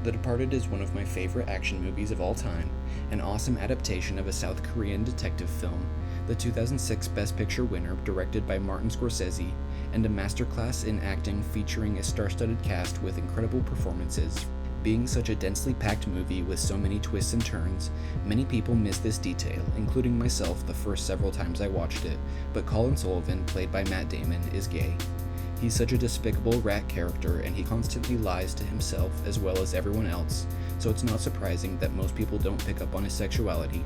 The Departed is one of my favorite action movies of all time, an awesome adaptation of a South Korean detective film, the 2006 Best Picture winner directed by Martin Scorsese, and a masterclass in acting featuring a star-studded cast with incredible performances. Being such a densely packed movie with so many twists and turns, many people miss this detail, including myself the first several times I watched it, but Colin Sullivan, played by Matt Damon, is gay. He's such a despicable rat character, and he constantly lies to himself as well as everyone else, so it's not surprising that most people don't pick up on his sexuality.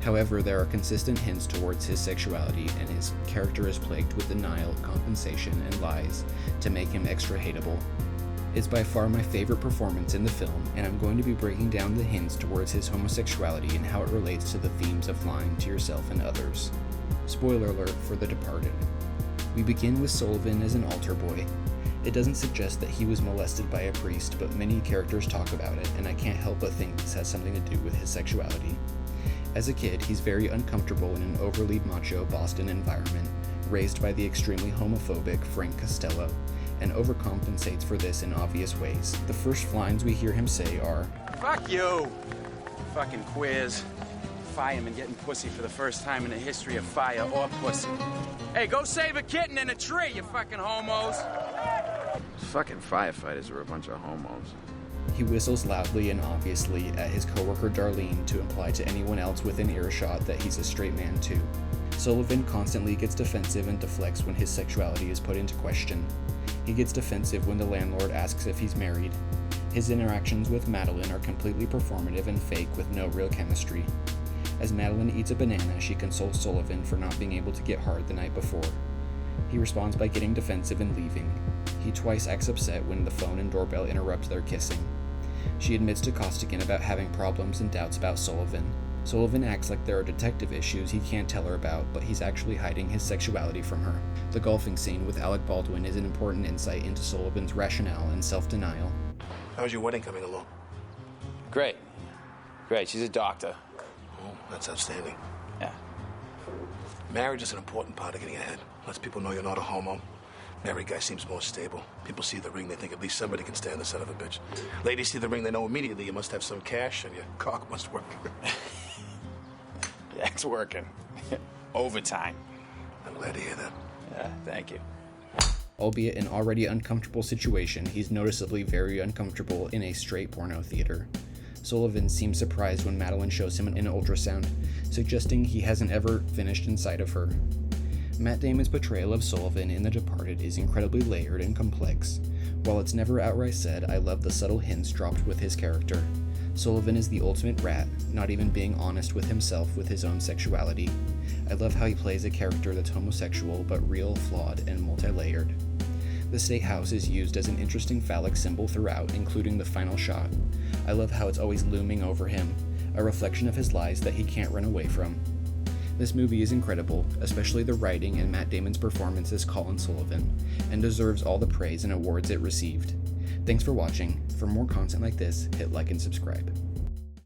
However, there are consistent hints towards his sexuality, and his character is plagued with denial, compensation, and lies to make him extra hateable. It's by far my favorite performance in the film, and I'm going to be breaking down the hints towards his homosexuality and how it relates to the themes of lying to yourself and others. Spoiler alert for The Departed. We begin with Sullivan as an altar boy. It doesn't suggest that he was molested by a priest, but many characters talk about it, and I can't help but think this has something to do with his sexuality. As a kid, he's very uncomfortable in an overly macho Boston environment, raised by the extremely homophobic Frank Costello, and overcompensates for this in obvious ways. The first lines we hear him say are, "Fuck you, fucking queers. Firemen getting pussy for the first time in the history of fire or pussy. Hey, go save a kitten in a tree, you fucking homos." Fucking firefighters are a bunch of homos. He whistles loudly and obviously at his coworker Darlene to imply to anyone else within earshot that he's a straight man too. Sullivan constantly gets defensive and deflects when his sexuality is put into question. He gets defensive when the landlord asks if he's married. His interactions with Madeline are completely performative and fake with no real chemistry. As Madeline eats a banana, she consoles Sullivan for not being able to get hard the night before. He responds by getting defensive and leaving. He twice acts upset when the phone and doorbell interrupt their kissing. She admits to Costigan about having problems and doubts about Sullivan. Sullivan acts like there are detective issues he can't tell her about, but he's actually hiding his sexuality from her. The golfing scene with Alec Baldwin is an important insight into Sullivan's rationale and self-denial. How's your wedding coming along? Great. Great, she's a doctor. Oh, that's outstanding. Yeah. Marriage is an important part of getting ahead. Lets people know you're not a homo. Married guy seems more stable. People see the ring, they think at least somebody can stand the son of a bitch. Ladies see the ring, they know immediately you must have some cash and your cock must work. Yeah, it's working. Overtime. I'm glad to hear that. Yeah, thank you. Albeit an already uncomfortable situation, he's noticeably very uncomfortable in a straight porno theater. Sullivan seems surprised when Madeline shows him an ultrasound, suggesting he hasn't ever finished inside of her. Matt Damon's portrayal of Sullivan in The Departed is incredibly layered and complex. While it's never outright said, I love the subtle hints dropped with his character. Sullivan is the ultimate rat, not even being honest with himself with his own sexuality. I love how he plays a character that's homosexual but real, flawed, and multi-layered. The state house is used as an interesting phallic symbol throughout, including the final shot. I love how it's always looming over him, a reflection of his lies that he can't run away from. This movie is incredible, especially the writing and Matt Damon's performance as Colin Sullivan, and deserves all the praise and awards it received. Thanks for watching. For more content like this, hit like and subscribe.